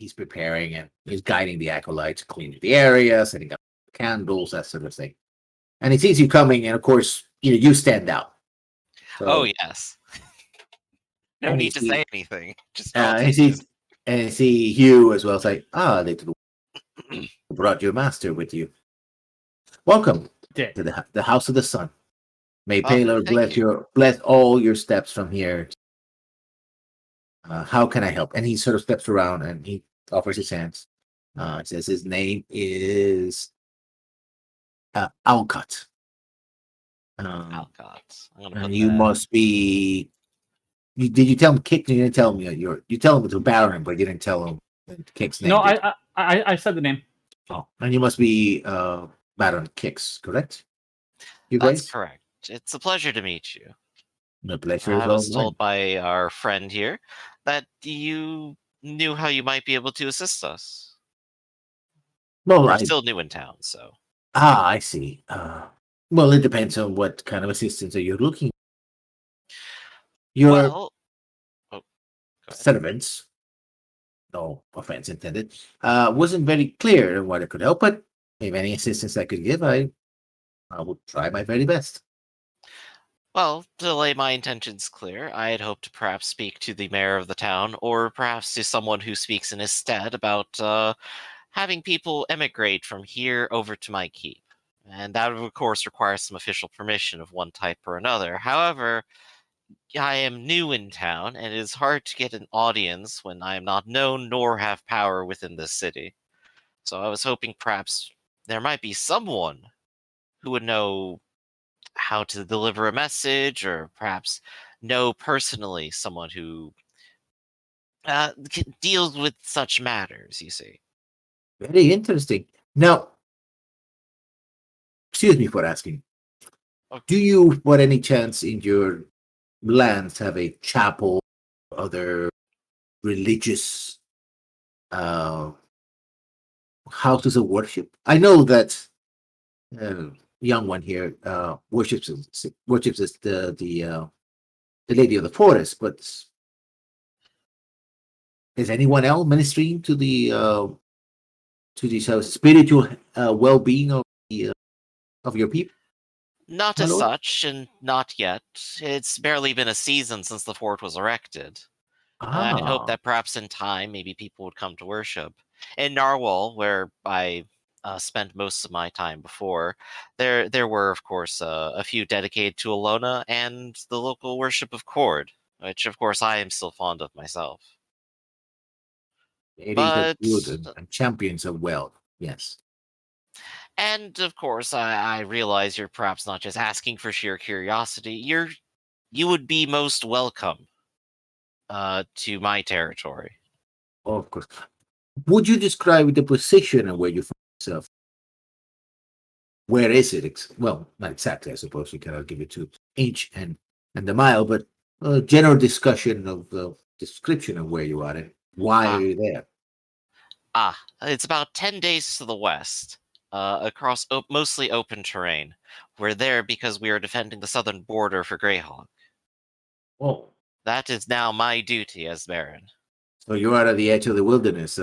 he's preparing and he's guiding the acolytes, cleaning the area, setting up candles, that sort of thing. And he sees you coming, and of course, you stand out. So, oh yes. No and need to say anything. Just and he attention. sees and he see Hugh as well. It's like, little brought your master with you. Welcome to the House of the Sun. May Paylor bless all your steps from here. How can I help? And he sort of steps around and he offers his hands. It says his name is Alcott. Alcott. And you must be. Did you tell him Kick? You didn't tell him you tell him it's a Baron, but you didn't tell him Kick's name. No, I said the name. Oh, and you must be Baron Kicks, correct? That's correct. It's a pleasure to meet you. The pleasure. I was told by our friend here that you knew how you might be able to assist us. Well, I'm still new in town, so. I see. Well, it depends on what kind of assistance are you looking. Your servants, no offense intended, wasn't very clear on what it could help, but if any assistance I could give, I would try my very best. Well, to lay my intentions clear, I had hoped to perhaps speak to the mayor of the town, or perhaps to someone who speaks in his stead about having people emigrate from here over to my keep. And that would, of course, require some official permission of one type or another. However, I am new in town, and it is hard to get an audience when I am not known nor have power within this city. So I was hoping perhaps there might be someone who would know how to deliver a message, or perhaps know personally someone who deals with such matters, you see. Very interesting. Now, excuse me for asking. Okay. Do you, by any chance, in your lands have a chapel or other religious houses of worship? I know that young one here worships the Lady of the Forest, but is anyone else ministering to the spiritual well-being of your people? Not as such, and not yet. It's barely been a season since the fort was erected. I hope that perhaps in time, maybe people would come to worship. In Narwhal, where I spent most of my time before, there were, of course, a few dedicated to Alona and the local worship of Cord, which, of course, I am still fond of myself. But good and champions of wealth, yes. And of course, I realize you're perhaps not just asking for sheer curiosity. You would be most welcome to my territory. Oh, of course. Would you describe the position and where you find yourself? Where is it? Well, not exactly, I suppose. We cannot give it to inch and the mile, but a general discussion of the description of where you are and why are you there? It's about 10 days to the west. Across mostly open terrain. We're there because we are defending the southern border for Greyhawk. Oh. That is now my duty as Baron. So you are at the edge of the wilderness,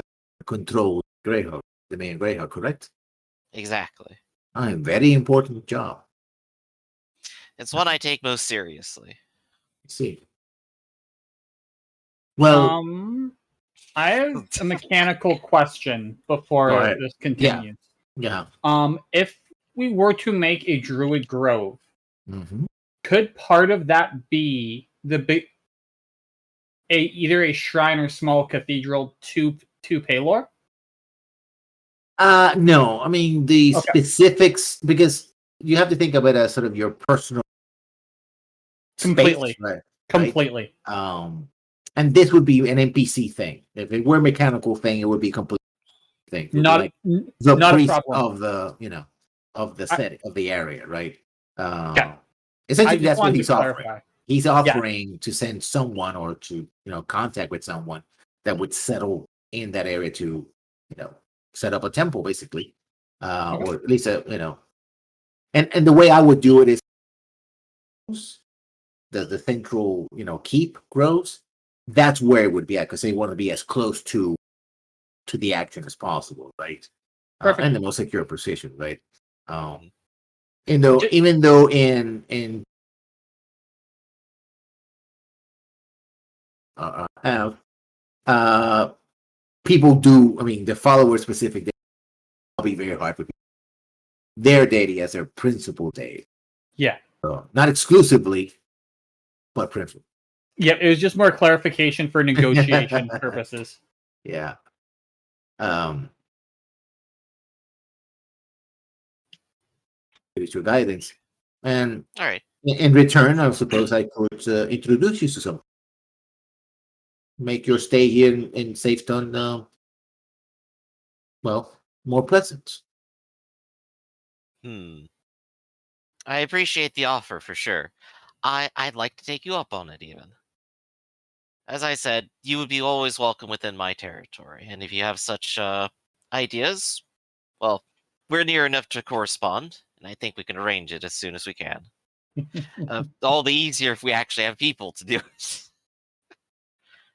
control Greyhawk, the main Greyhawk, correct? Exactly. A very important job. It's one I take most seriously. I see. Well, I have a mechanical question before this continues. Yeah. If we were to make a druid grove, could part of that be either a shrine or small cathedral to Paylor? No. I mean the specifics, because you have to think of it as sort of your personal completely, space, right? Completely. And this would be an NPC thing. If it were a mechanical thing, it would be completely thing. Not the not priest a problem. of the of the setting of the area, right? Yeah. Essentially, that's what he's offering. Clarify. He's offering to send someone or to contact with someone that would settle in that area to set up a temple, basically, or at least And the way I would do it is the central keep grows. That's where it would be at, because they want to be as close to to the action as possible, right? Perfect. And the most secure position, right? Mhm. Even though in have people do, I mean, the follower specific day will be very hard for people. Their deity as their principal deity. Yeah. So, not exclusively, but principal. Yep, it was just more clarification for negotiation purposes. Yeah. It is your guidance. And All right. in return, I suppose I could introduce you to some. Make your stay here in Safeton, well, more pleasant. I appreciate the offer for sure. I'd like to take you up on it even. As I said, you would be always welcome within my territory, and if you have such ideas, well, we're near enough to correspond, and I think we can arrange it as soon as we can. All the easier if we actually have people to do it.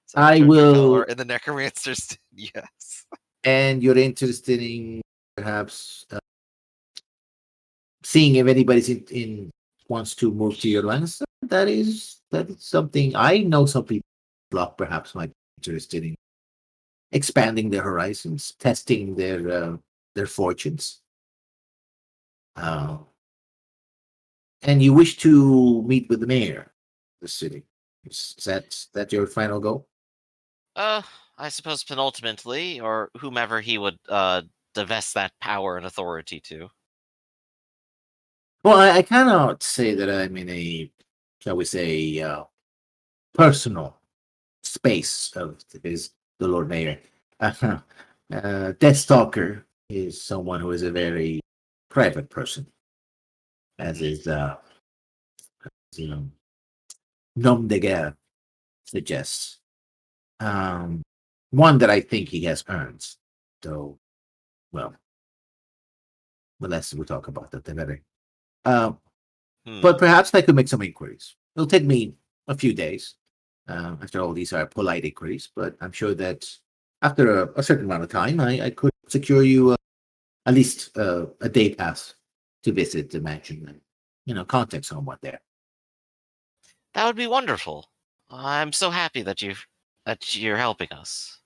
So I turn your will- color in the necromancers. Yes. And you're interested in perhaps seeing if anybody's wants to move to your lands. That is something I know. Some people block perhaps might be interested in expanding their horizons, testing their fortunes. And you wish to meet with the mayor of the city. Is that your final goal? I suppose penultimately, or whomever he would divest that power and authority to. Well, I cannot say that I'm in a, shall we say, personal space of his the Lord Mayor. Deathstalker is someone who is a very private person, as is you know, nom de guerre suggests. One that I think he has earned, though. Well, the less we talk about that, the better. But perhaps I could make some inquiries. It'll take me a few days. After all, these are polite inquiries, but I'm sure that after a certain amount of time, I could secure you at least a day pass to visit the mansion and contact someone there. That would be wonderful. I'm so happy that you're helping us.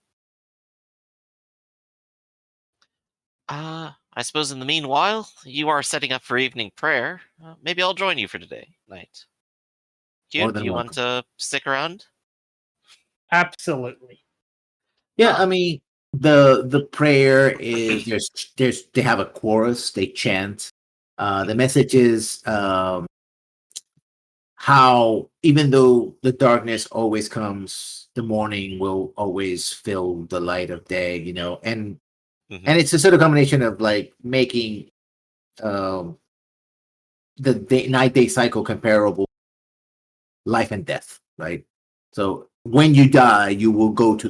I suppose in the meanwhile, you are setting up for evening prayer. Maybe I'll join you for today night. More Cute, do than you want to stick around? Absolutely. Yeah, Huh. I mean the prayer is there's they have a chorus, they chant. The message is how even though the darkness always comes, the morning will always fill the light of day, and it's a sort of combination of like making um the night day cycle comparable life and death, right? So when you die, you will go to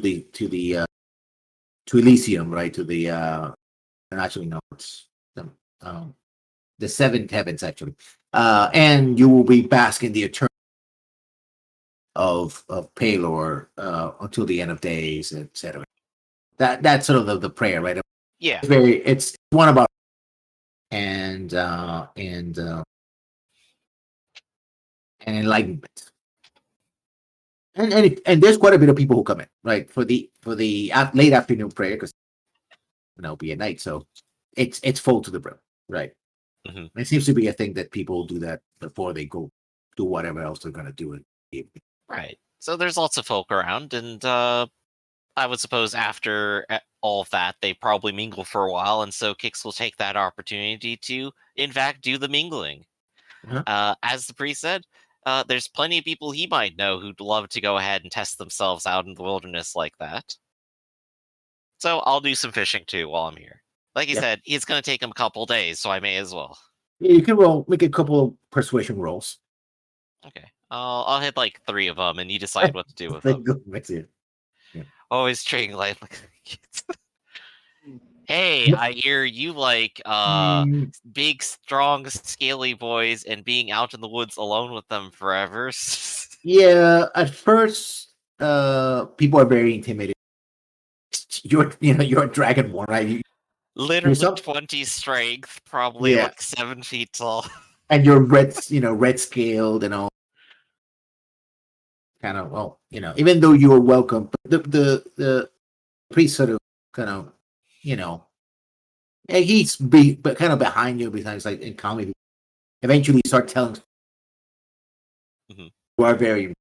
Elysium, right? To the actually no, it's the seventh heavens actually, and you will be bask in the eternity of Palor until the end of days, etc. That's sort of the prayer, right? Yeah. It's one about and enlightenment. And there's quite a bit of people who come in, right, for the late afternoon prayer because it'll be at night, so it's full to the brim, right? It seems to be a thing that people do that before they go do whatever else they're gonna do in the evening. Right. So there's lots of folk around, and I would suppose after all of that, they probably mingle for a while, and so Kix will take that opportunity to, in fact, do the mingling. As the priest said, there's plenty of people he might know who'd love to go ahead and test themselves out in the wilderness like that. So I'll do some fishing too while I'm here. Like he Yeah. said, it's going to take him a couple days, so I may as well. Yeah, you can make a couple of persuasion rolls. Okay, I'll hit like 3 of them, and you decide what to do with them. That's it. Always treating life like kids. Hey, I hear you like big, strong, scaly boys and being out in the woods alone with them forever. Yeah, at first, people are very intimidated. you're a dragonborn, right? Literally some- 20 strength, probably Yeah. like 7 feet tall. And you're red scaled and all. Kind of, well, even though you were welcome, but the priest sort of kind of, he's but kind of behind you, besides like in comedy. Eventually, start telling Mhm. you are very.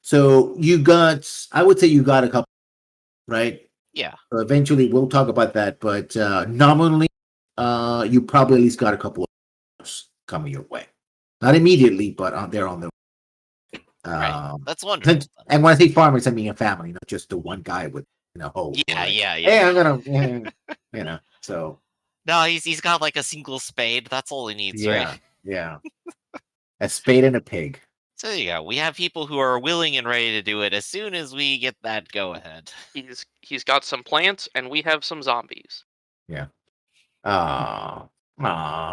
So I would say you got a couple, right? Yeah. So eventually, we'll talk about that, but nominally, you probably at least got a couple of coming your way. Not immediately, but they're on the. Right. That's wonderful. And when I say farmers, I mean a family, not just the one guy with a hoe. Yeah, Like, yeah. Hey, I'm gonna, so No, he's got like a single spade. That's all he needs, right? yeah, a spade and a pig. So there you go. We have people who are willing and ready to do it as soon as we get that go ahead. He's got some plants, and we have some zombies. Yeah. Oh,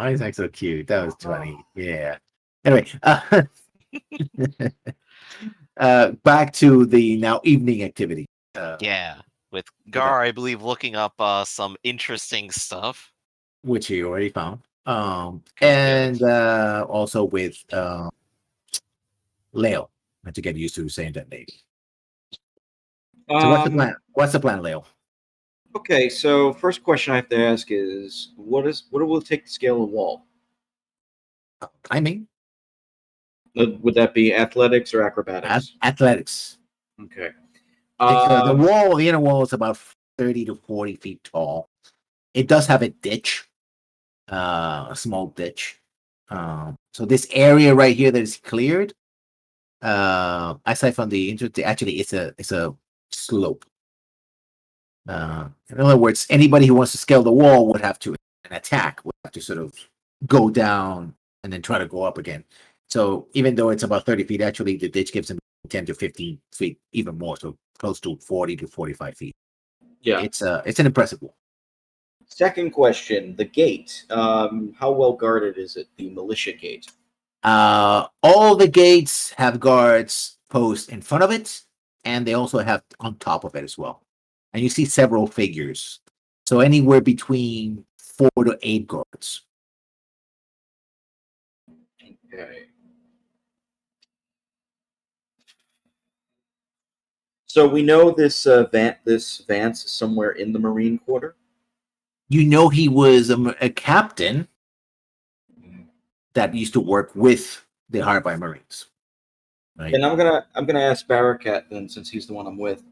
he's like so cute. That was funny. Yeah. Anyway, back to the now evening activity. Yeah. With Gar, I believe, looking up some interesting stuff. Which he already found. And also with Leo. I have to get used to saying that name. So what's the plan? What's the plan, Leo? Okay, so first question I have to ask is, what will it take to scale a wall? Climbing? Would that be athletics or acrobatics? Athletics. Okay. The wall, the inner wall, is about 30 to 40 feet tall. It does have a ditch, a small ditch. So this area right here that is cleared, aside from the actually it's a slope. In other words, anybody who wants to scale the wall would have to attack, would have to sort of go down and then try to go up again. So even though it's about 30 feet, actually the ditch gives them 10 to 15 feet, even more, so close to 40 to 45 feet. Yeah. It's an impressive wall. Second question, the gate. How well guarded is it, the militia gate? All the gates have guards posted in front of it, and they also have on top of it as well. And you see several figures. So anywhere between 4 to 8 guards. Okay. So we know this Vance is somewhere in the Marine Quarter. You know he was a captain that used to work with the Hardby Marines. Right? And I'm gonna ask Barakat then, since he's the one I'm with.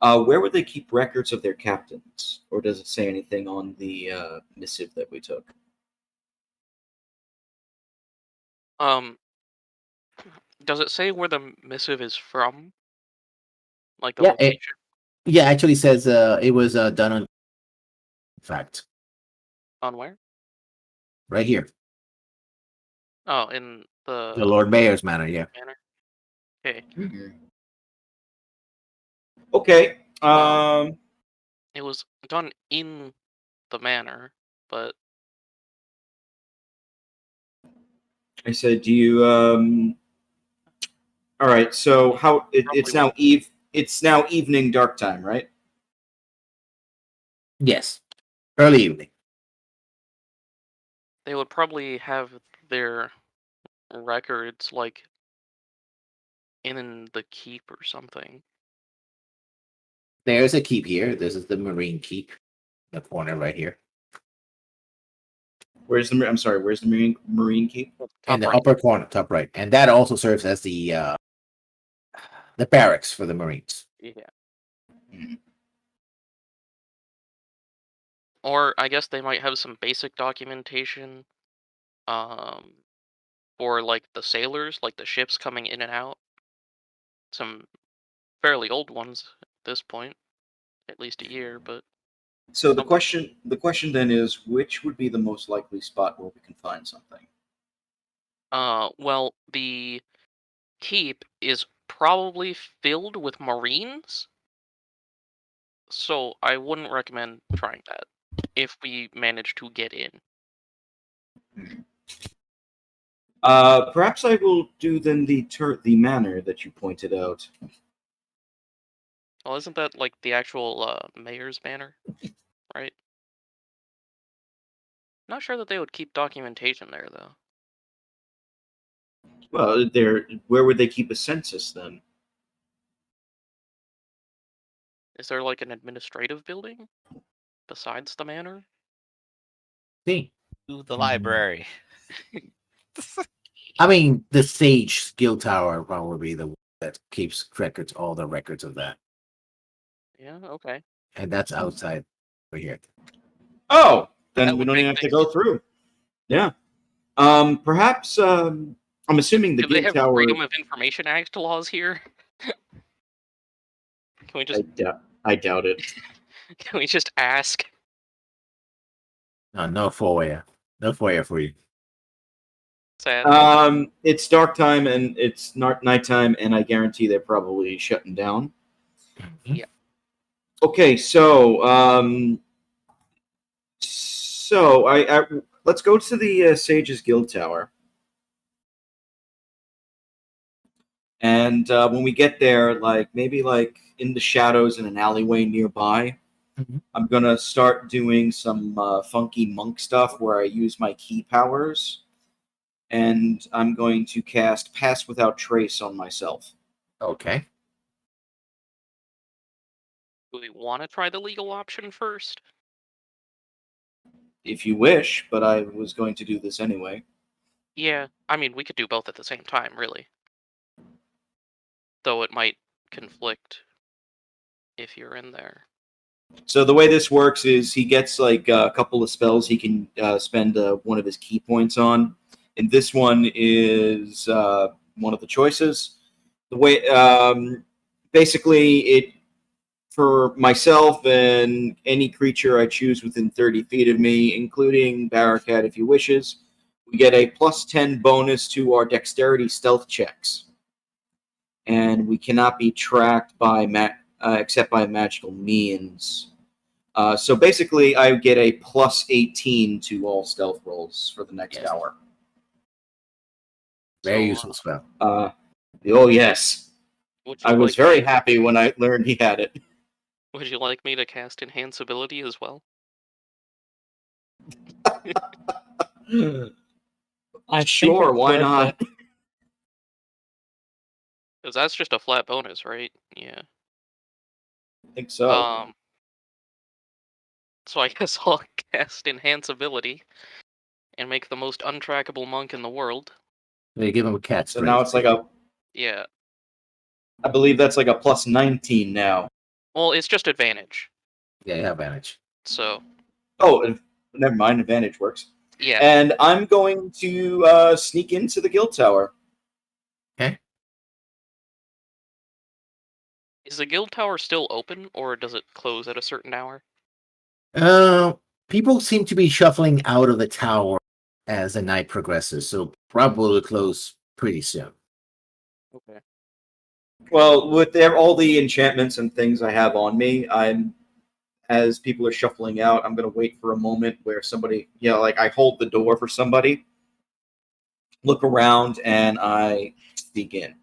Where would they keep records of their captains, or does it say anything on the missive that we took? Does it say where the missive is from? Like the Yeah, location? Yeah, actually says it was done on. In fact, On where? right here, Oh, in the the Lord Mayor's manor. Yeah. manor. Okay. Okay. It was done in the manor, but I said, do you all right, so how it's now it's now evening dark time, right? Yes. Early evening. they would probably have their records like in the keep or something. There's a keep here. This is the Marine keep. The corner right here. Where's the Marine keep? In the right. upper corner, top right. And that also serves as the barracks for the Marines. Yeah. Or I guess they might have some basic documentation for like the sailors, like the ships coming in and out. Some fairly old ones at this point, at least a year, but So the question then is, which would be the most likely spot where we can find something? well, the keep is probably filled with Marines, so I wouldn't recommend trying that if we manage to get in. Perhaps I will do then the manor that you pointed out. Well, isn't that like the actual mayor's banner, right? Not sure that they would keep documentation there though. Well, where would they keep a census then? Is there like an administrative building besides the manor? See, To the Mhm. library. I mean, the Sage Guild Tower probably the one that keeps records, all the records of that, Yeah, okay. and that's outside over here. Oh, then That we would don't make even have to things- go through. Yeah. Perhaps. I'm assuming the Do they Guild have Tower. Freedom of Information Act laws here? Can we just I doubt it. can we just ask? No FOIA, no FOIA for you. Sad. It's dark time and it's nighttime, and I guarantee they're probably shutting down. Yeah. Okay, so I let's go to the Sage's Guild Tower, and when we get there, maybe in the shadows in an alleyway nearby, Mhm. I'm gonna start doing some funky monk stuff where I use my key powers. And I'm going to cast Pass Without Trace on myself. Okay. Do we want to try the legal option first? If you wish, but I was going to do this anyway. Yeah, I mean we could do both at the same time, really. Though it might conflict if you're in there. So the way this works is he gets a couple of spells he can spend one of his key points on, and this one is one of the choices. The way basically it for myself and any creature I choose within 30 feet of me, including Barracat if he wishes, we get a +10 bonus to our dexterity stealth checks, and we cannot be tracked by except by magical means. So basically, I get a +18 to all stealth rolls for the next hour. Very So, useful spell. Oh yes, Would you I was like very me- happy when I learned he had it. Would you like me to cast Enhance Ability as well? I think Sure, it's why worth not? it. Because that's just a flat bonus, right? Yeah. I think so. So I guess I'll cast Enhance Ability and make the most untrackable monk in the world. They give him a cat So spray. now it's Yeah. I believe that's like a +19 now. Well, it's just advantage. Yeah, you have advantage. So Oh, never mind. Advantage works. yeah. And I'm going to sneak into the guild tower. Okay. Is the guild tower still open, or does it close at a certain hour? People seem to be shuffling out of the tower as the night progresses, so probably close pretty soon. Okay. Well, with all the enchantments and things I have on me, as people are shuffling out, I'm going to wait for a moment where somebody, I hold the door for somebody, look around, and I sneak in.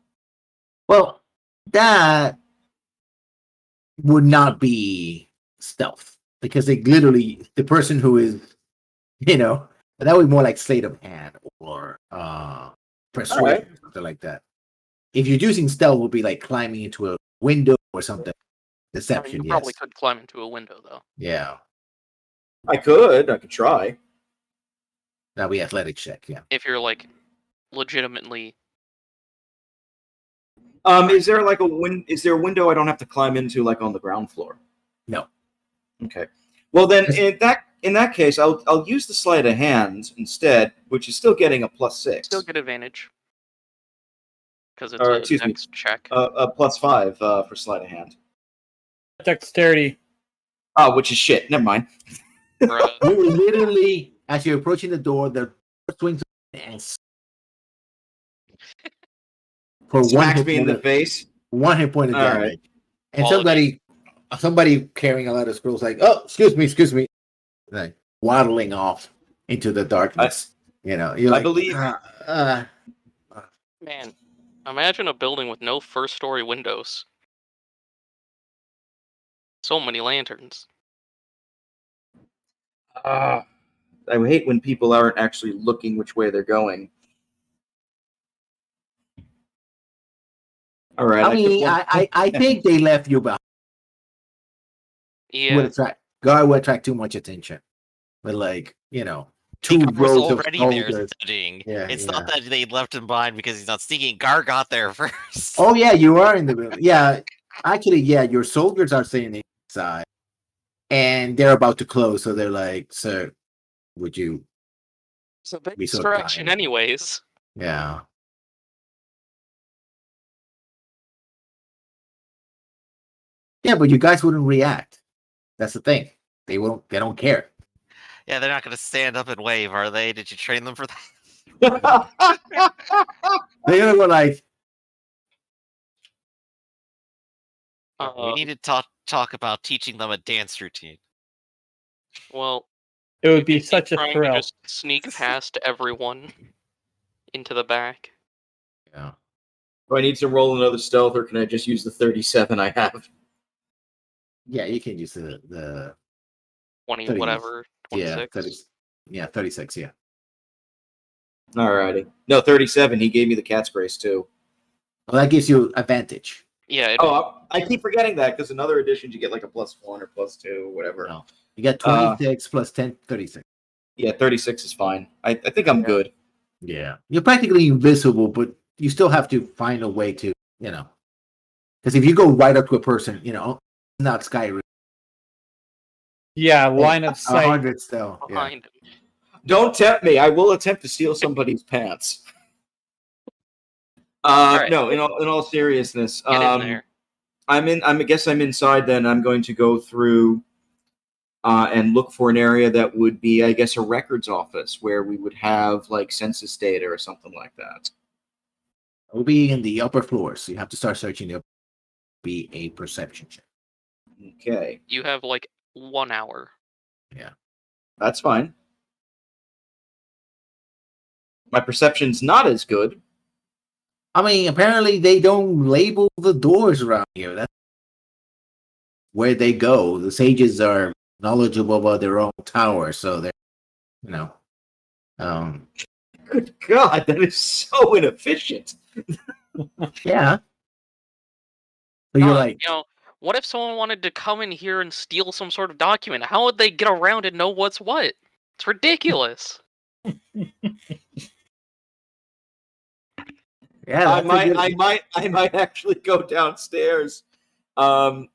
Well, that would not be stealth because they literally, the person who is, that would be more like sleight of hand or persuasion Alright. or something like that. If you're using stealth, would be like climbing into a window or something. I mean, Deception, you probably yes. could climb into a window, though. Yeah, I could try. that'd be athletic check. Yeah. If you're, legitimately... Is there is there a window I don't have to climb into, on the ground floor? No. Okay. Well, then in that case, I'll use the sleight of hand instead, which is still getting a +6. Still get advantage. Because it's Or, a excuse me, dex check. a +5 for sleight of hand. Dexterity. Oh, which is shit. Never mind. Bruh. You literally, as you're approaching the door, the door swings and for one Smacks hit me in the point, face. 1 hit point of All damage. right. And Quality. somebody carrying a lot of scrolls, like, oh, excuse me, like waddling off into the darkness. You're like, I believe. Man, imagine a building with no first-story windows. So many lanterns. I hate when people aren't actually looking which way they're going. All right. I mean, I think they left you behind. Yeah. Guard would attract too much attention. But like, two Gar was rows of already there soldiers. studying. Yeah, It's yeah. not that they left him behind because he's not sneaking. Gar got there first. Oh yeah, you are in the building. Yeah, actually, yeah, your soldiers are staying inside, and they're about to close. So they're like, "Sir, would you?" It's a big Be so distraction, kind. anyways. Yeah. Yeah, but you guys wouldn't react. That's the thing. They won't. They don't care. Yeah, they're not going to stand up and wave, are they? Did you train them for that? They're gonna go like, We need to talk about teaching them a dance routine. Well, It would be is he such a trying to thrill. just sneak past everyone into the back. yeah. Do I need to roll another stealth, or can I just use the 37 I have? Yeah, you can use the 20, 30, whatever, 26. 36. Yeah. Alrighty. No, 37. He gave me the cat's grace too. Well, that gives you advantage. Yeah, Oh, I keep forgetting that because in other editions you get like a +1 or +2, whatever. No. You got 26 plus 10, 36. Yeah, 36 is fine. I think I'm good. Yeah. You're practically invisible, but you still have to find a way to, because if you go right up to a person, not Skyrim. Yeah, line of 100 sight. still. Yeah. behind him. Don't tempt me. I will attempt to steal somebody's pants. Alright. No, in all seriousness, Get in there. I guess I'm inside. Then I'm going to go through and look for an area that would be, I guess, a records office where we would have like census data or something like that. It will be in the upper floors. So you have to start searching. It'll be a perception check. Okay, You have like 1 hour. that's fine. My perception's not as good. I mean, apparently they don't label the doors around here. That's where they go. The sages are knowledgeable about their own tower, so they're, Good God, that is so inefficient. yeah. So you're Huh, like, what if someone wanted to come in here and steal some sort of document? How would they get around and know what's what? It's ridiculous. yeah, I that's a good- might actually go downstairs, go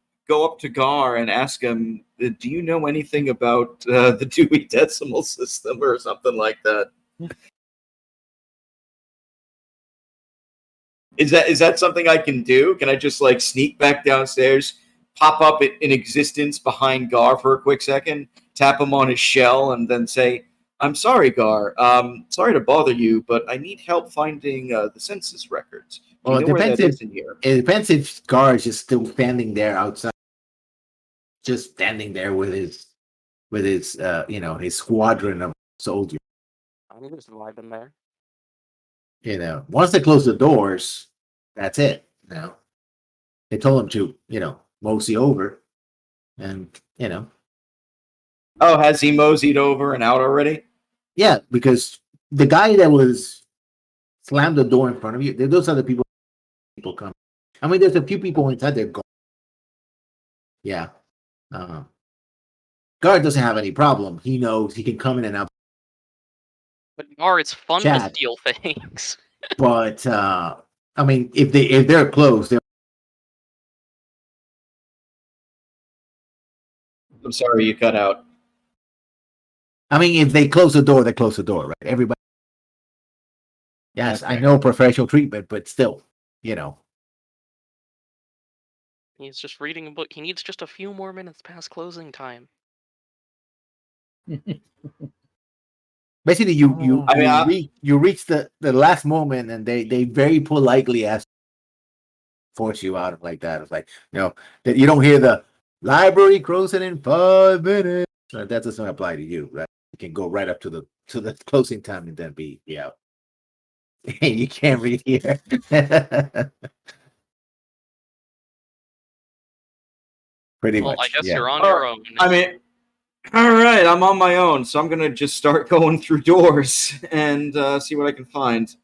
up to Gar and ask him, "Do you know anything about the Dewey Decimal System or something like that?" Is that something I can do? Can I just like sneak back downstairs, pop up in existence behind Gar for a quick second, tap him on his shell, and then say, "I'm sorry, Gar. Sorry to bother you, but I need help finding the census records. Do Well, you it know where depends that is in here?" It depends if Gar is just still standing there outside, just standing there with his his squadron of soldiers. I'm just vibing there. Once they close the doors, that's it. They told him to, mosey over, and Oh, has he moseyed over and out already? yeah, because the guy that was slammed the door in front of you, those are the people come. I mean, there's a few people inside there. Yeah. Guard doesn't have any problem. He knows he can come in and out. But it's fun to Chad. steal things. But I mean, if they're closed, I'm sorry, you cut out. I mean, if they close the door, they close the door, right? Everybody. Yes, I Okay. know professional treatment, but still, He's just reading a book. He needs just a few more minutes past closing time. Basically, you I mean, you reach the last moment, and they very politely force you out of like that. It's like that you don't hear the library closing in 5 minutes. That doesn't apply to you. Right? You can go right up to the closing time and then be out. You can't read here. Pretty Well, much. I guess yeah. you're on your own. I mean, all right, I'm on my own, so I'm gonna just start going through doors and see what I can find.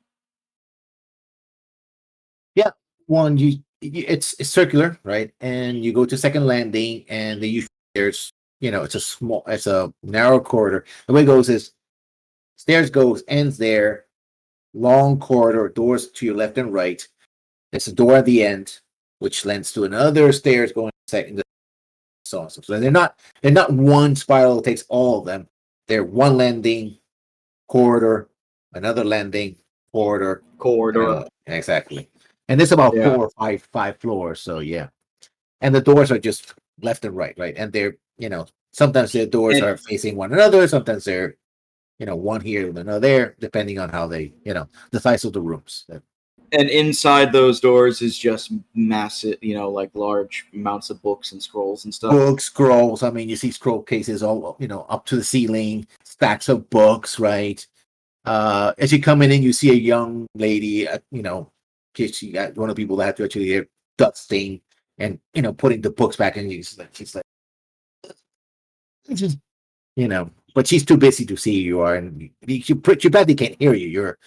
One, it's circular, right? And you go to second landing, and there's it's a narrow corridor. The way it goes is stairs ends there, long corridor, doors to your left and right. There's a door at the end, which lends to another stairs going second. So they're not one spiral that takes all of them. They're one landing corridor, another landing corridor. Exactly. And there's about 4 or 5 floors. So yeah. And the doors are just left and right, right? And they're, sometimes the doors are facing one another, sometimes they're, one here and another there, depending on how they, the size of the rooms. And inside those doors is just massive, like large amounts of books and scrolls and stuff. Books, scrolls. I mean, you see scroll cases all, up to the ceiling, stacks of books, right? As you come in, you see a young lady, she got one of the people that have to actually dusting and, putting the books back in. She's like, but she's too busy to see who you are. And she badly can't hear you. You're,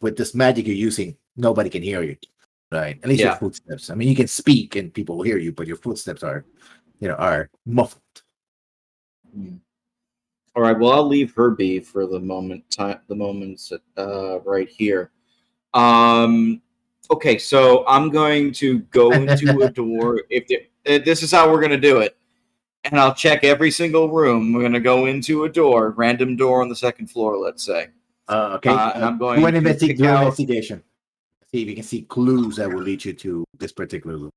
with this magic you're using, nobody can hear you, right? At least your footsteps. I mean, you can speak and people will hear you, but your footsteps are muffled. All right. Well, I'll leave her be for the moment. The moments right here. Okay, so I'm going to go into a door. This is how we're going to do it. And I'll check every single room. We're going to go into a door, random door on the second floor, let's say. Okay. And I'm going do an to investigation. See if you can see clues that will lead you to this particular room.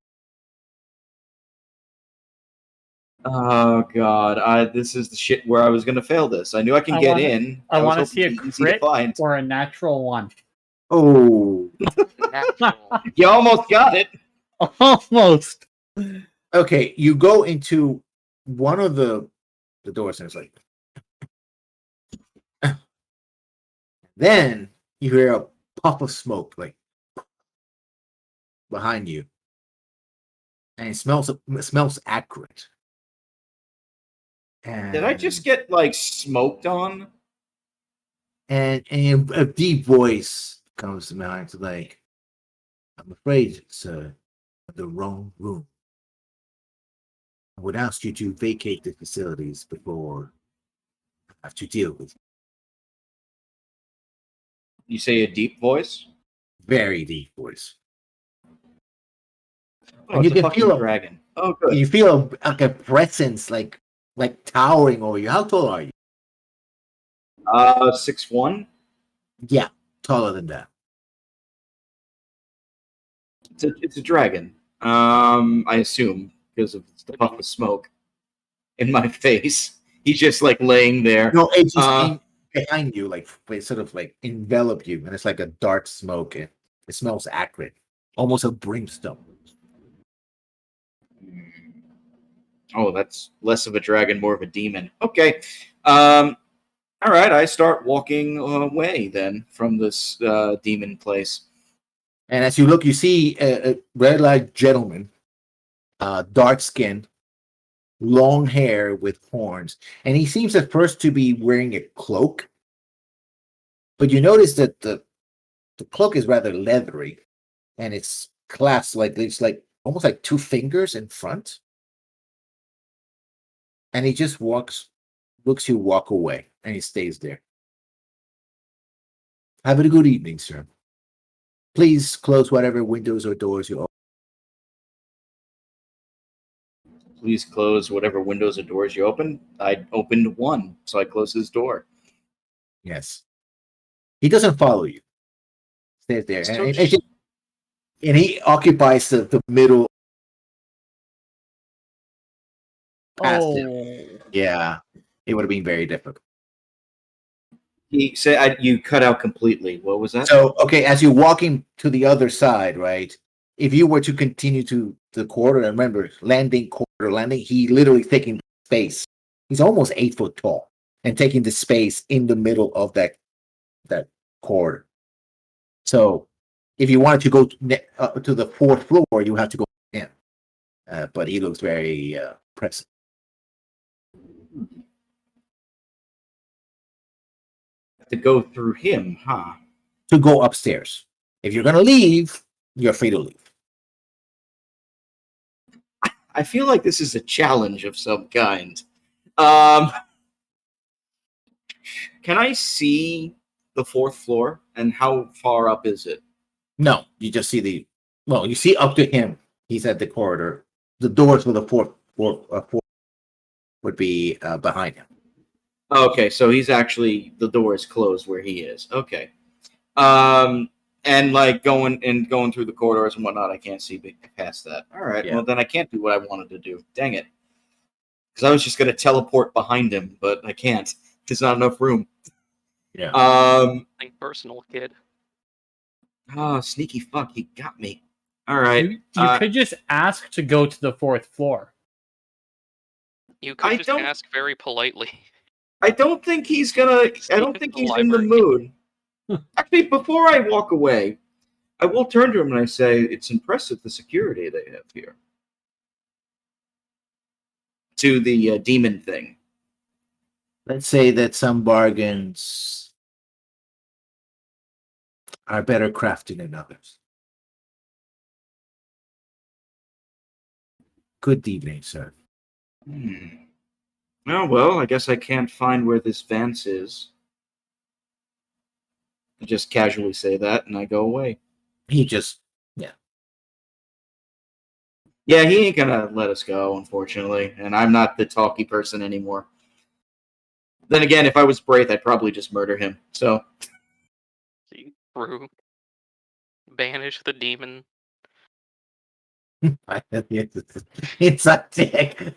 Oh, God. This is the shit where I was going to fail this. I knew I can get in. I want to see a hoping it'd be easy to crit find. or a natural one. Oh. You almost got it. Almost. Okay, you go into one of the doors and it's like then you hear a puff of smoke like behind you. And it smells accurate. And Did I just get like smoked on? And a deep voice comes to mind, like, I'm afraid, sir, the wrong room. I would ask you to vacate the facilities before I have to deal with you. You say a deep voice? Very deep voice. Oh, And it's you a can fucking feel dragon. Oh, good. You feel like a presence, like towering over you. How tall are you? 6'1". Yeah, taller than that. It's a dragon. I assume because of the puff of smoke in my face. He's just like laying there. No, it's just behind you, like it sort of like envelop you, and it's like a dark smoke. It smells acrid, almost a brimstone. Oh, that's less of a dragon, more of a demon. Okay. All right. I start walking away then from this demon place. And as you look, you see a red-eyed gentleman, dark skin, long hair with horns, and he seems at first to be wearing a cloak. But you notice that the cloak is rather leathery, and it's clasped it's like almost like 2 fingers in front. And he just looks you walk away, and he stays there. Have a good evening, sir. Please close whatever windows or doors you open. Please close whatever windows or doors you open. I opened one, so I closed his door. Yes. He doesn't follow you. Stays there. And he occupies the middle. Past him. Yeah. It would have been very difficult. He said you cut out completely. What was that? So, okay, as you're walking to the other side, right? If you were to continue to the corridor, and remember, corridor landing, he literally taking space. He's almost 8 foot tall and taking the space in the middle of that corridor. So, if you wanted to go to the 4th floor, you have to go in. But he looks very present. To go through him, huh? To go upstairs. If you're gonna leave, you're free to leave. I feel like this is a challenge of some kind. Can I see the fourth floor, and how far up is it? No, you just see you see up to him. He's at the corridor. The doors for the fourth would be behind him. Okay, so he's actually, the door is closed where he is. Okay. And like going through the corridors and whatnot, I can't see past that. All right, Yeah. well then I can't do what I wanted to do. Dang it. Because I was just gonna teleport behind him, but I can't. There's not enough room. Yeah. Think personal, kid. Oh, sneaky fuck, he got me. All right. You could just ask to go to the fourth floor. You could I just don't- ask very politely. I don't think he's gonna. I don't think he's in the mood. Actually, before I walk away, I will turn to him and I say, "It's impressive the security they have here." To the demon thing. Let's say that some bargains are better crafted than others. Good evening, sir. Oh, well, I guess I can't find where this Vance is. I just casually say that and I go away. He just Yeah, he ain't gonna let us go, unfortunately, and I'm not the talky person anymore. Then again, if I was Braith, I'd probably just murder him. So, See, through. Banish the demon. it's a dick.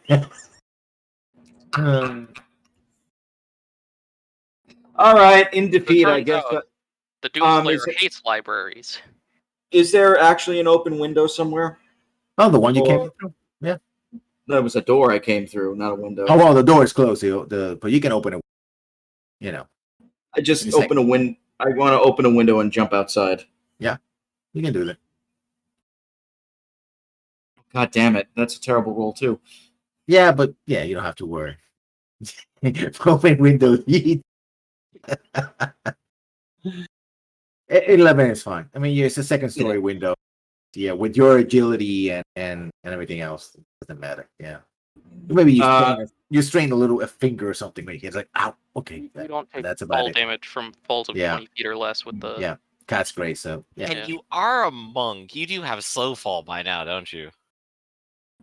all right, in defeat, I turns guess. out- The Doomslayer is it- hates libraries. Is there actually an open window somewhere? Oh, the one you Or- came through. That was a door I came through, not a window. Oh well, the door is closed. But you can open it. You know, I just It's like- open a window. I want to open a window and jump outside. you can do that. God damn it, that's a terrible roll too. Yeah, but yeah, you don't have to worry. Open windows. 11 is fine. I mean, it's a second story window. Yeah, with your agility and everything else, it doesn't matter. Yeah, maybe you strain a finger or something. Like it's like, ow. Okay, You don't take that's about fall it. damage from falls of Yeah. 20 feet or less with the... Yeah, cat's gray. So yeah, And you are a monk. You do have slow fall by now, don't you?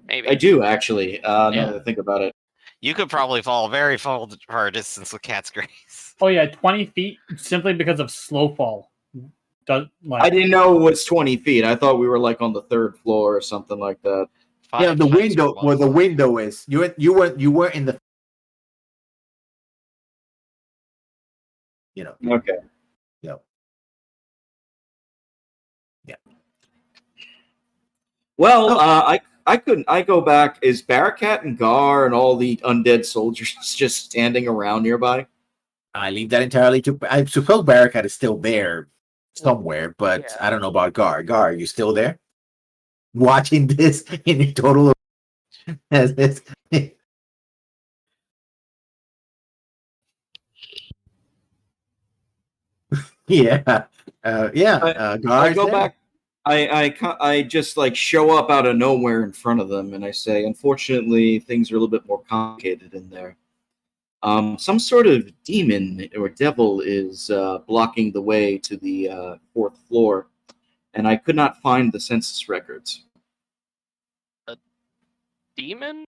Maybe. I do actually. Now Yeah. that I think about it. You could probably fall very far distance with cat's grace. Oh yeah, 20 feet simply because of slow fall. I didn't know it was 20 feet. I thought we were like on the third floor or something like that. yeah. 5 The times window your where the monk. window is. You were in the. You know. Okay. Yeah. Yeah. Well, Oh. I go back. Is Barakat and Gar and all the undead soldiers just standing around nearby? I leave that entirely to. I suppose Barakat is still there somewhere, but Yeah. I don't know about Gar. Gar, are you still there? Watching this in total. As this. Yeah. Gar. I is go there. back. I just like show up out of nowhere in front of them, and I say, unfortunately, things are a little bit more complicated in there. Some sort of demon or devil is blocking the way to the fourth floor, and I could not find the census records. Demon?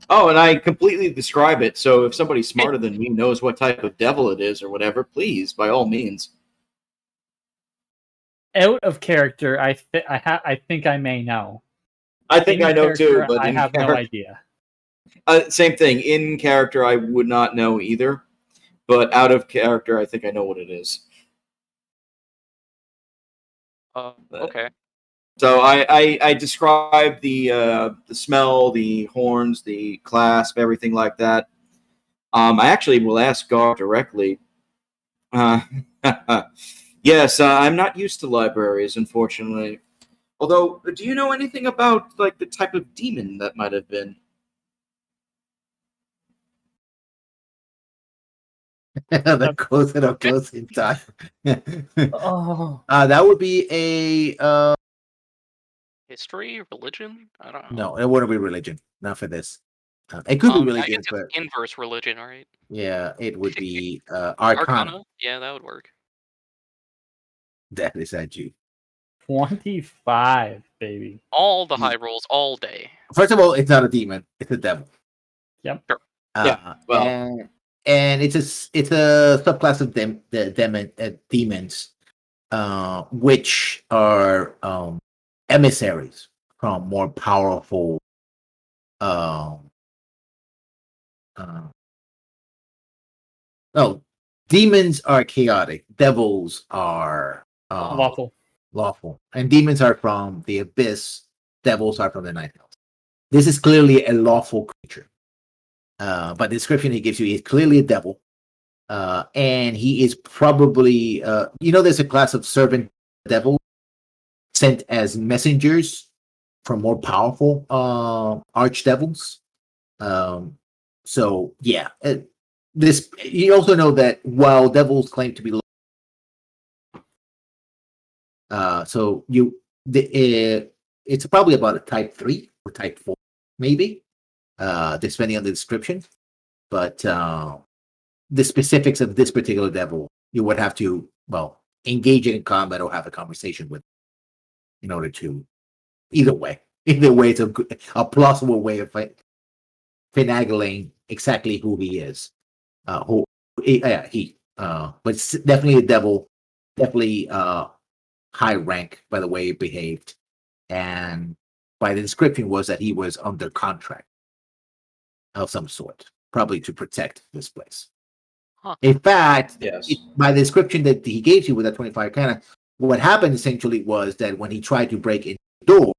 Oh, and I completely describe it. So if somebody smarter than me knows what type of devil it is or whatever, please, by all means. Out of character, I think I may know. I think In I know too, character, but I in have no character, idea. same thing. In character, I would not know either, but out of character, I think I know what it is. Okay. So I describe the smell, the horns, the clasp, everything like that. I actually will ask Gar directly. Yes, I'm not used to libraries, unfortunately. Although, do you know anything about like the type of demon that might have been? The closer or close in time. Oh, That would be a History, religion? I don't know. no, it wouldn't be religion. Not for this. It could be I religion, guess but it's inverse religion, right? yeah, it would be Arcana. Yeah, that would work. That is at you. 25, baby. All the high rolls all day. First of all, it's not a demon; it's a devil. Yep. Sure. Well- and it's a subclass of demons, which are emissaries from more powerful. No, demons are chaotic. Devils are lawful, and demons are from the abyss. Devils are from the ninth house. This is clearly a lawful creature. But the description he gives you is clearly a devil. And he is probably, there's a class of servant devil sent as messengers from more powerful archdevils. So, yeah. This you also know that while devils claim to be it's probably about a type 3 or type 4, maybe, depending on the description. But the specifics of this particular devil, you would have to, engage it in combat or have a conversation with in order to, either way, it's a plausible way of finagling exactly who he is. But it's definitely a devil, definitely high rank by the way he behaved, and by the description was that he was under contract of some sort, probably to protect this place. Huh. In fact, Yes. by the description that he gave you with that 25 kind what happened essentially was that when he tried to break in the door,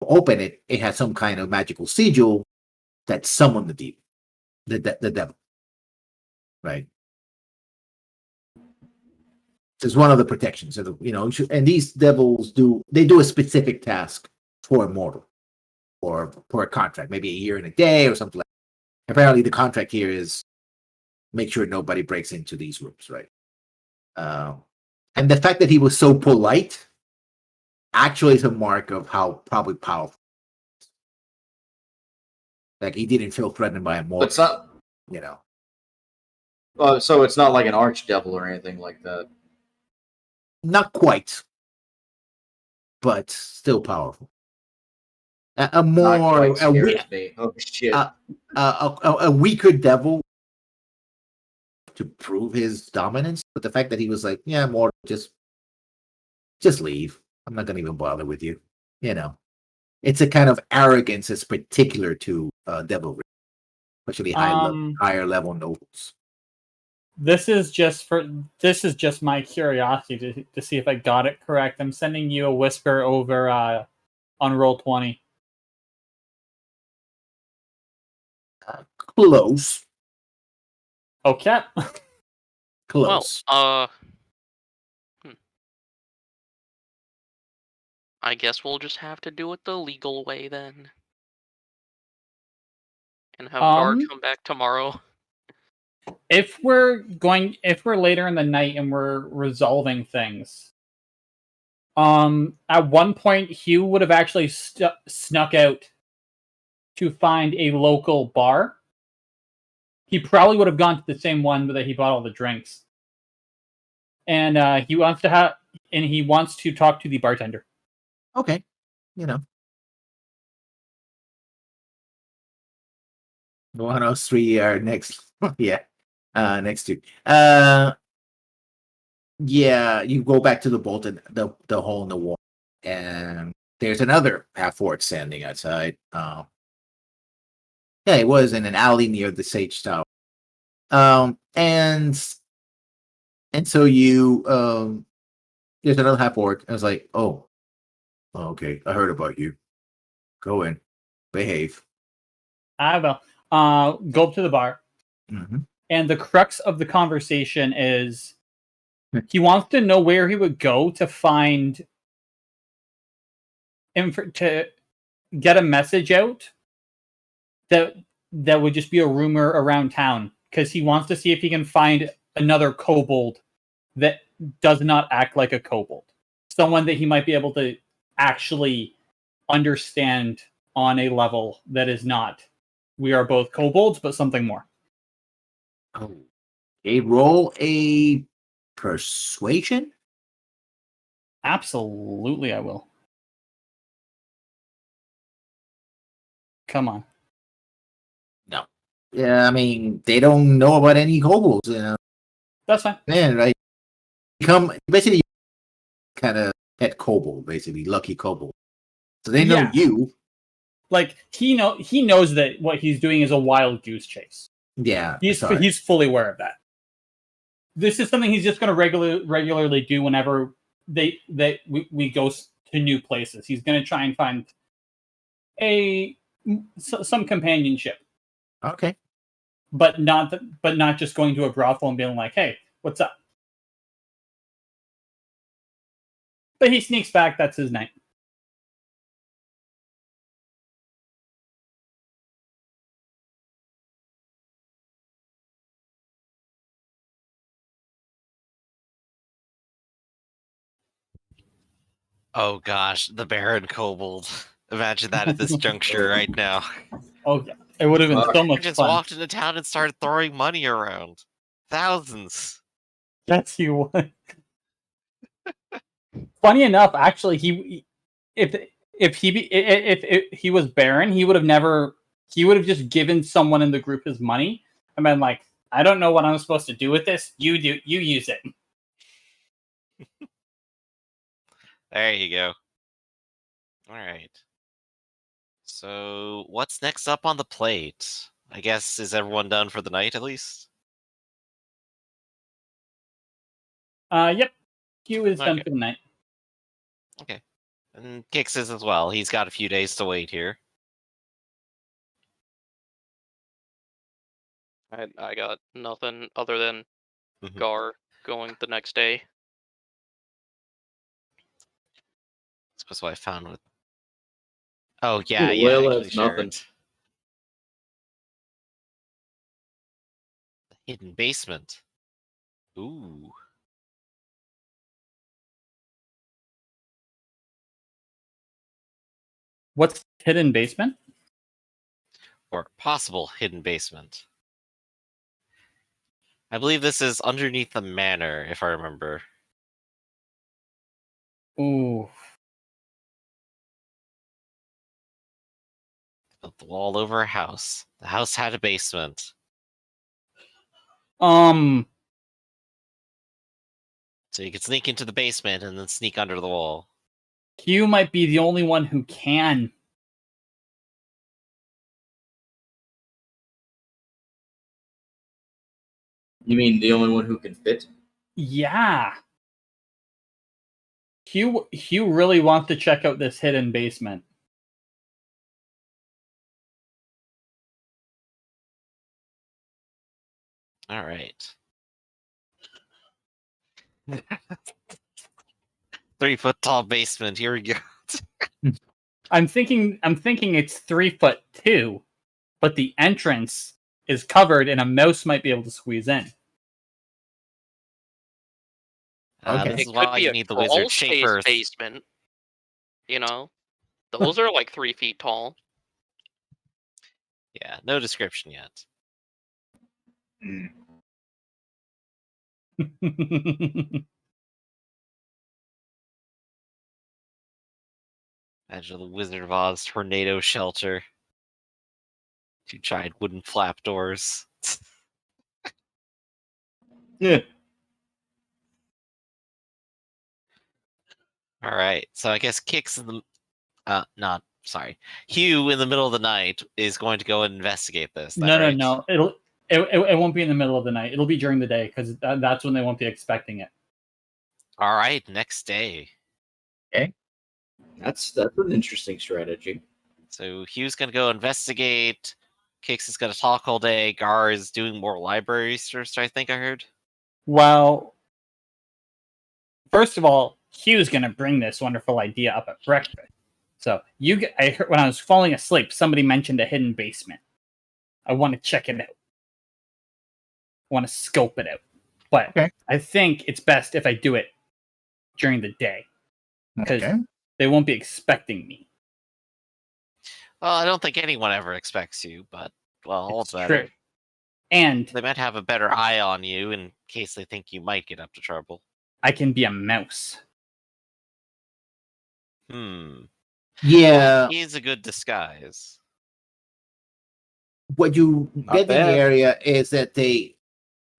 open it, it had some kind of magical sigil that summoned the devil. Right. It's one of the protections of and these devils do a specific task for a mortal or for a contract, maybe a year and a day or something like that. Apparently the contract here is make sure nobody breaks into these rooms, right? And the fact that he was so polite actually is a mark of how probably powerful. Like he didn't feel threatened by a mortal. But it's not. So it's not like an archdevil or anything like that. Not quite, but still powerful. A more Not quite scares me. Oh shit! a weaker devil to prove his dominance, but the fact that he was like, yeah, more just leave. I'm not gonna even bother with you. It's a kind of arrogance that's particular to devilry, especially higher level nobles. This is just my curiosity to see if I got it correct. I'm sending you a whisper over on Roll20. Close. Okay. Close. Well, I guess we'll just have to do it the legal way then. And have Gar come back tomorrow. If we're later in the night and we're resolving things, at one point Hugh would have actually snuck out to find a local bar. He probably would have gone to the same one that he bought all the drinks, and he wants to talk to the bartender. Okay, one of those three are next. Yeah, next two. Yeah, you go back to the bolt and the hole in the wall, and there's another half orc standing outside. Yeah, it was in an alley near the Sage Tower. And so you there's another half orc. I was like, oh, okay, I heard about you. Go in, behave. I will go up to the bar, and the crux of the conversation is he wants to know where he would go to find to get a message out that would just be a rumor around town because he wants to see if he can find another kobold that does not act like a kobold. Someone that he might be able to actually understand on a level that is not, we are both kobolds, but something more. Oh. Roll a persuasion? Absolutely, I will. Come on. No. Yeah, I mean, they don't know about any kobolds, you know. That's fine. Man, right? Become basically kind of head kobold, basically lucky kobold. So they know Yeah. you. Like he knows that what he's doing is a wild goose chase. Yeah, He's fully aware of that. This is something he's just going to regularly do whenever we go to new places. He's going to try and find some companionship, Okay. but not just going to a brothel and being like, "Hey, what's up?" But he sneaks back. That's his night. Oh gosh, the Baron Kobold. Imagine that at this juncture right now. Oh yeah, it would have been so He much just fun. walked into town and started throwing money around. Thousands. That's you. Funny enough, actually, if he was Baron, he would have just given someone in the group his money and been like, I don't know what I'm supposed to do with this. You use it. There you go. All right. So, what's next up on the plate? I guess, is everyone done for the night at least? Yep. Q is done Okay. for the night. Okay. And Kix is as well. He's got a few days to wait here. I got nothing other than Mhm. Gar going the next day. That's what I found with. Oh yeah, Ooh, yeah. Layla Actually, has share nothing. it. The hidden basement. Ooh. What's hidden basement? Or possible hidden basement. I believe this is underneath the manor, if I remember. Ooh. Built the wall over a house. The house had a basement. So you could sneak into the basement and then sneak under the wall. Q might be the only one who can. You mean the only one who can fit? Yeah. Hugh really wants to check out this hidden basement. All right. 3-foot tall basement. Here we go. I'm thinking it's 3'2", but the entrance is covered and a mouse might be able to squeeze in. Okay. This It is could why be you a need the crawl wizard space shape earth. basement. You know, those are like 3 feet tall. Yeah, no description yet. Imagine the Wizard of Oz tornado shelter. 2 giant wooden flap doors. Yeah. All right, so I guess Kix in the not sorry, Hugh in the middle of the night is going to go and investigate this. Is that No, right? no. It won't be in the middle of the night. It'll be during the day because that's when they won't be expecting it. All right, next day. That's an interesting strategy. So Hugh's gonna go investigate. Kix is gonna talk all day. Gar is doing more library research. I think I heard. Well, first of all, Hugh's going to bring this wonderful idea up at breakfast. So I heard when I was falling asleep, somebody mentioned a hidden basement. I want to check it out. want to scope it out. But Okay. I think it's best if I do it during the day because Okay. they won't be expecting me. Well, I don't think anyone ever expects you, but all It's the better. true. And They might have a better eye on you in case they think you might get up to trouble. I can be a mouse. Yeah. He's a good disguise. What you Not get in the bad. area is that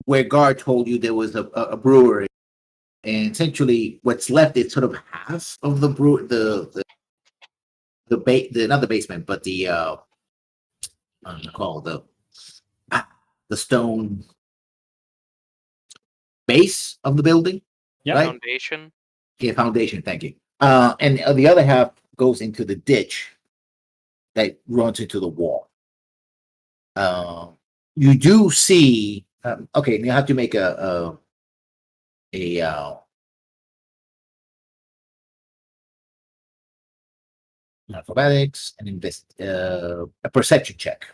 where Guard told you there was a brewery, and essentially what's left is sort of half of the not the basement, but the call the stone base of the building. Yep. Right? Foundation. Yeah, foundation. Thank you. And the other half goes into the ditch that runs into the wall. You do see. Okay, you have to make a mathematics and a perception check.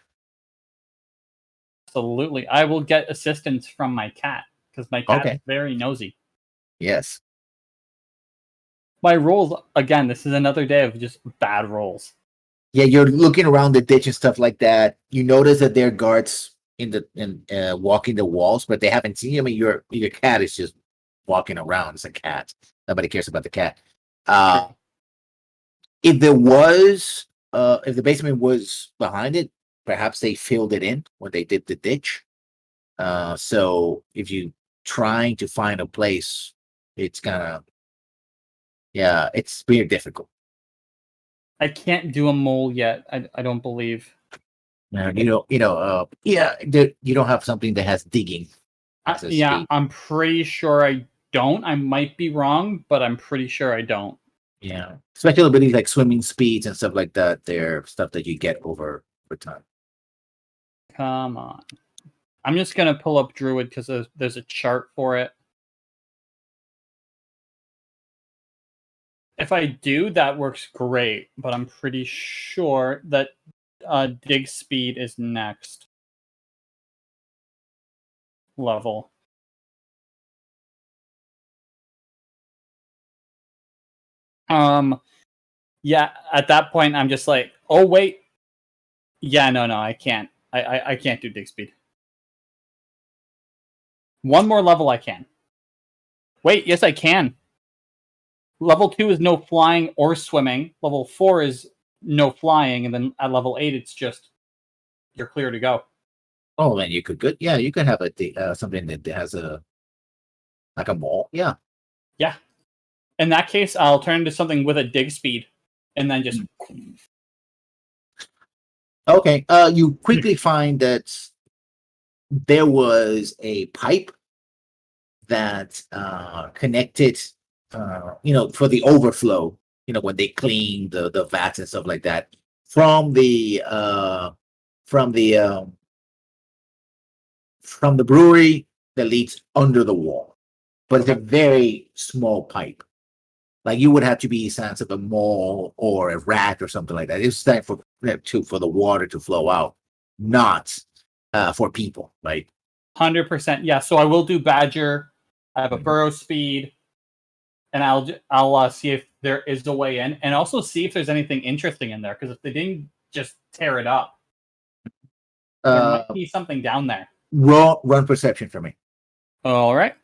Absolutely. I will get assistance from my cat because my cat's Okay. very nosy. Yes. My rolls, again, this is another day of just bad rolls. Yeah, you're looking around the ditch and stuff like that. You notice that there are guards walking the walls, but they haven't seen you. I mean, your cat is just walking around. It's a cat. Nobody cares about the cat. If there was, if the basement was behind it, perhaps they filled it in when they did the ditch. So if you trying to find a place, it's it's very difficult. I can't do a mole yet. I don't believe. You don't have something that has digging. as a Yeah, speed. I'm pretty sure I don't. I might be wrong, but I'm pretty sure I don't. Yeah, special abilities like swimming speeds and stuff like that. They're stuff that you get over time. Come on. I'm just going to pull up Druid because there's a chart for it. If I do, that works great, but I'm pretty sure that dig speed is next level. Yeah, at that point I'm just like, oh wait. Yeah, no, I can't. I can't do dig speed. One more level I can. Wait, yes I can. Level 2 is no flying or swimming. Level 4 is no flying, and then at level 8 it's just you're clear to go. Oh, man, you could you could have something that has like a mall. Yeah. Yeah. In that case, I'll turn into something with a dig speed, and then just. Okay. You quickly find that there was a pipe that connected, for the overflow. When they clean the vats and stuff like that from the brewery that leads under the wall, but it's a very small pipe. Like you would have to be sense of a mole or a rat or something like that. It's time for the water to flow out, not for people, right? 100%. Yeah. So I will do Badger. I have a burrow speed, and I'll see if there is a way in, and also see if there's anything interesting in there. Because if they didn't just tear it up, there might be something down there. Run perception for me. All right.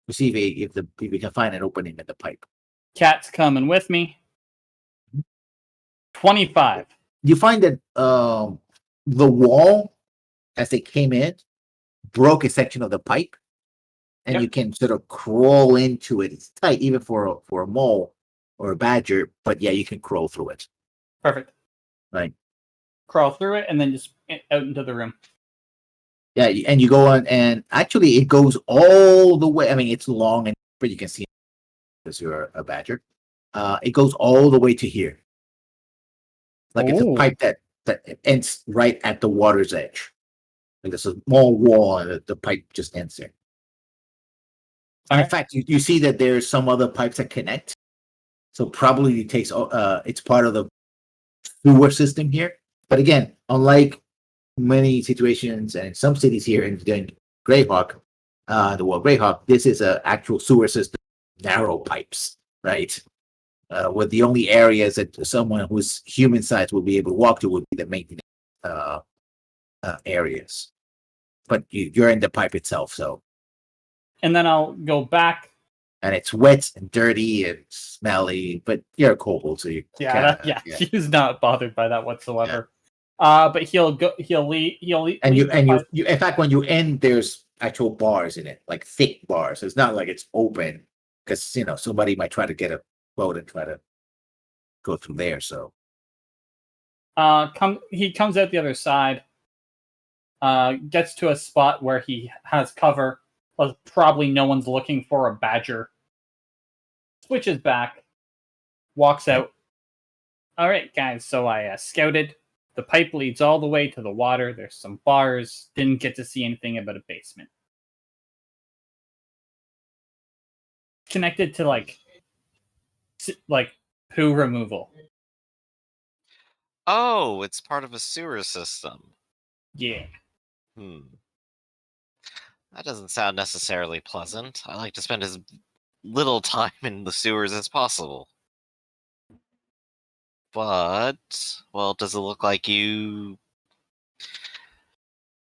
To see if we can find an opening in the pipe. Cat's coming with me. 25. You find that the wall, as they came in, broke a section of the pipe, and Yep. you can sort of crawl into it. It's tight, even for a mole or a badger, but yeah, you can crawl through it. Perfect. Right. Crawl through it and then just out into the room. Yeah, and you go on, and actually, it goes all the way. I mean, it's long, but you can see because you're a badger. It goes all the way to here. Like it's a pipe that ends right at the water's edge. Like there's a small wall, and the pipe just ends there. In fact, you see that there's some other pipes that connect. So probably it takes it's part of the sewer system here. But again, unlike many situations and some cities here in Greyhawk, Greyhawk, this is an actual sewer system, narrow pipes, right? With the only areas that someone who's human size will be able to walk to would be the maintenance areas. But you're in the pipe itself, so. And then I'll go back. And it's wet and dirty and smelly, but you're a kobold, so you He's not bothered by that whatsoever. But he'll leave. And you in fact, when you end, there's actual bars in it, like thick bars. It's not like it's open because somebody might try to get a boat and try to go through there. So he comes out the other side, gets to a spot where he has cover. Probably no one's looking for a badger. Switches back, walks out. All right, guys. So I scouted. The pipe leads all the way to the water. There's some bars. Didn't get to see anything about a basement. Connected to like poo removal. Oh, it's part of a sewer system. Yeah. That doesn't sound necessarily pleasant. I like to spend as little time in the sewers as possible. But, well, does it look like you...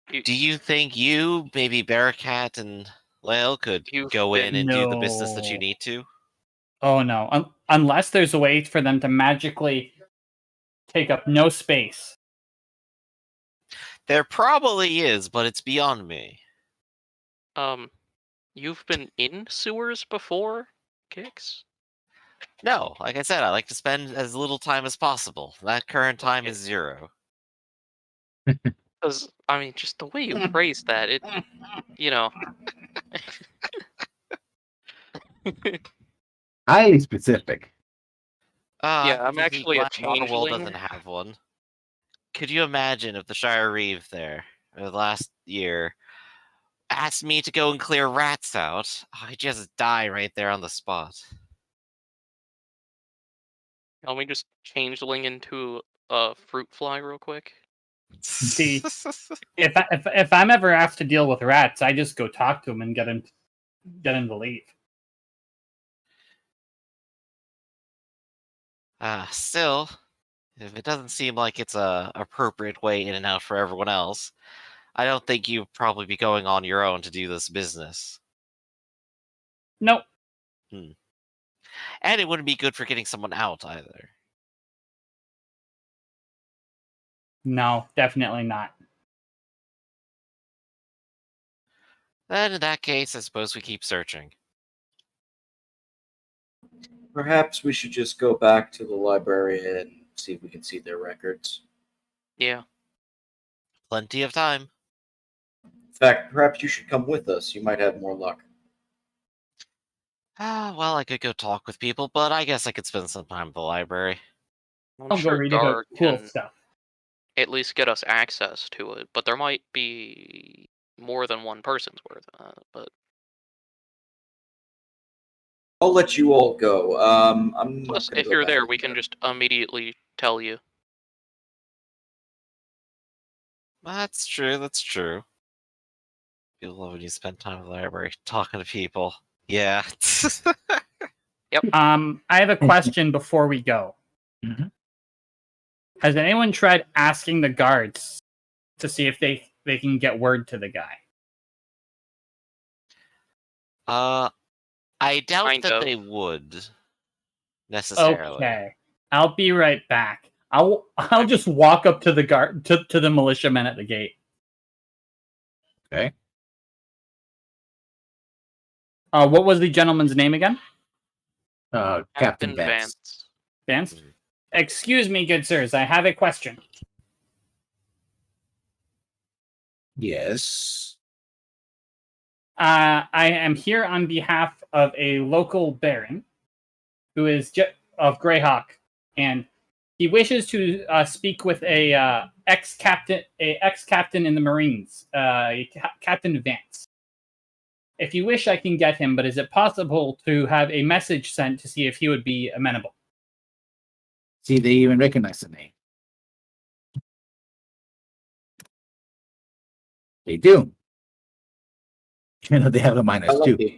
Do you think maybe Bearcat and Lael could go in and do the business that you need to? Oh, no. Unless there's a way for them to magically take up no space. There probably is, but it's beyond me. You've been in sewers before, Kix? No, like I said, I like to spend as little time as possible. That current time is 0. Because, I mean, just the way you phrased that, it, highly specific. Yeah, I'm the actually a Black Water World changeling. doesn't have one. Could you imagine if the Shire Reeve there, last year, asked me to go and clear rats out? I'd just die right there on the spot. Let me just changeling into a fruit fly real quick. See, if I'm ever asked to deal with rats, I just go talk to him and get him to leave. Still, if it doesn't seem like it's a appropriate way in and out for everyone else, I don't think you'd probably be going on your own to do this business. Nope. And it wouldn't be good for getting someone out either. No, definitely not. Then in that case, I suppose we keep searching. Perhaps we should just go back to the library and see if we can see their records. Yeah. Plenty of time. In fact, perhaps you should come with us. You might have more luck. Well, I could go talk with people, but I guess I could spend some time at the library. I'm I'll go sure read about Gar cool can stuff. at least get us access to it, but there might be more than one person's worth. But I'll let you all go. I'm not plus, gonna if go you're back there, in we can just immediately tell you. That's true, that's true. You love when you spend time at the library talking to people. Yeah. I have a question before we go. Mhm. Has anyone tried asking the guards to see if they can get word to the guy? I doubt Kind that of. they would necessarily. Okay, I'll be right back. I'll just walk up to the guard to the militiamen at the gate. Okay. What was the gentleman's name again? Captain Vance. Vance? Excuse me, good sirs. I have a question. Yes. I am here on behalf of a local baron who is of Greyhawk, and he wishes to speak with a ex-captain in the Marines, Captain Vance. If you wish, I can get him, but is it possible to have a message sent to see if he would be amenable? See, they even recognize the name. They do. You know, they have a I minus like 2. it.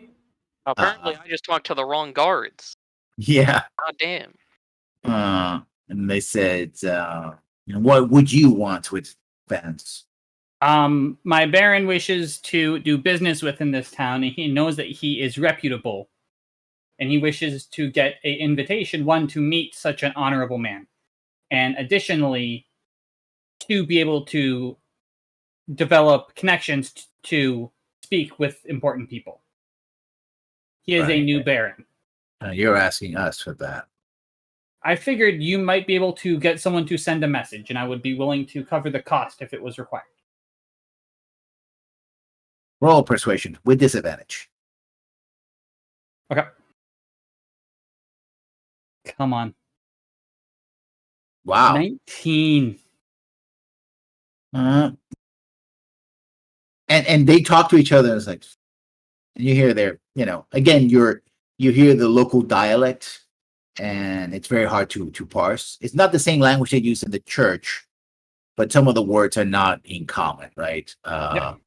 Apparently, I just talked to the wrong guards. Yeah. God damn. And they said, what would you want with Vance? My Baron wishes to do business within this town, and he knows that he is reputable. And he wishes to get an invitation, one, to meet such an honorable man. And additionally, to be able to develop connections to speak with important people. He is a Right. new Baron. You're asking us for that. I figured you might be able to get someone to send a message, and I would be willing to cover the cost if it was required. Roll persuasion with disadvantage. Okay. Come on. Wow. 19. And they talk to each other. And it's like, and you hear their, again, you hear the local dialect, and it's very hard to parse. It's not the same language they use in the church, but some of the words are not in common, right? Yep.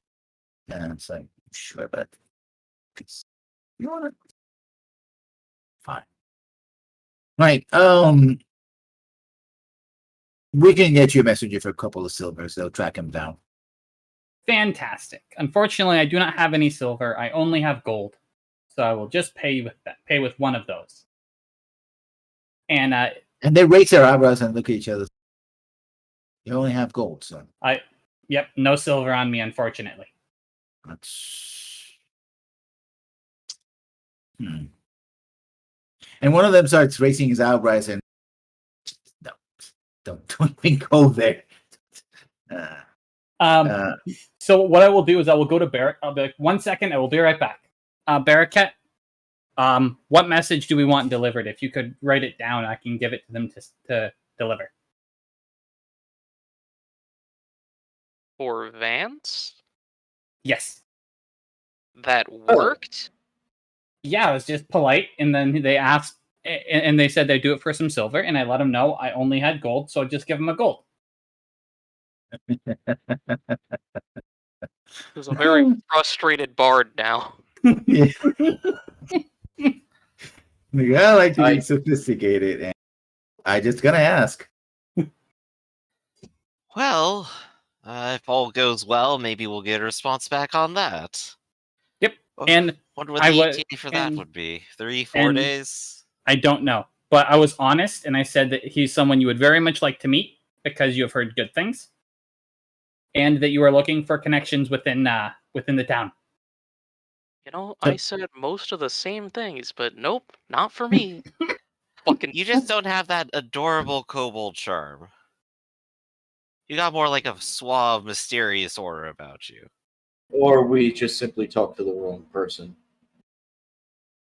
And it's like, sure, but you want to? Fine. Right. We can get you a messenger for a couple of silvers. They'll track him down. Fantastic. Unfortunately, I do not have any silver. I only have gold. So I will just pay with one of those. And they raise their eyebrows and look at each other. You only have gold, son. Yep, no silver on me, unfortunately. That's. And one of them starts raising his eyebrows and no, don't even go there. So what I will do is I will go to Barrack. I'll be like, 1 second, I will be right back. Barraquette, what message do we want delivered? If you could write it down, I can give it to them to deliver. For Vance? Yes. That worked? Yeah, it was just polite, and then they asked, and they said they'd do it for some silver, and I let them know I only had gold, so I'd just give them a gold. Who's a very frustrated bard now. Yeah. I like to be sophisticated, and I just gonna ask. Well, if all goes well, maybe we'll get a response back on that. Yep. Oh, And wonder what I the was- ETA for that and- would be. 3-4 and- days? I don't know, but I was honest, and I said that he's someone you would very much like to meet because you have heard good things, and that you are looking for connections within the town. You know, I said most of the same things, but nope, not for me. Fucking You just don't have that adorable kobold charm. You got more like a suave, mysterious aura about you. Or we just simply talk to the wrong person.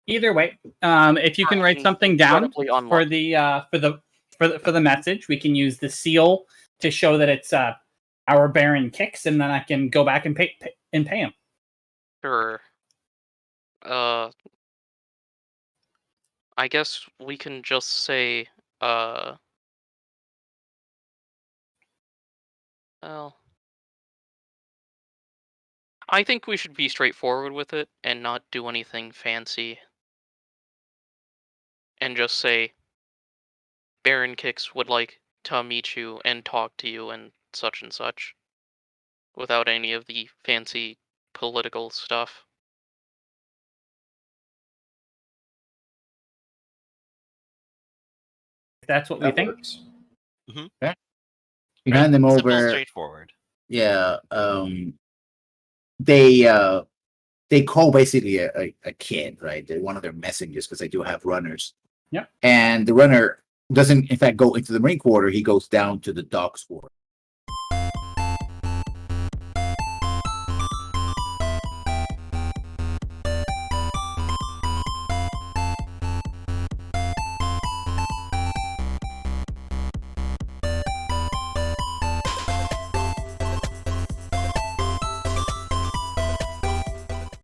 Either way, if you can write something down incredibly for unlucky. the message, we can use the seal to show that it's our Baron Kicks, and then I can go back and pay him. Sure. I guess we can just say, well, I think we should be straightforward with it and not do anything fancy. And just say, Baron Kicks would like to meet you and talk to you and such, without any of the fancy political stuff. If that's what we That think. works. You hand them Simple, over. straightforward. Yeah. They call basically a kid, right? They're one of their messengers because they do have runners. Yep. And the runner doesn't, in fact, go into the Marine Quarter. He goes down to the Dogs Quarter.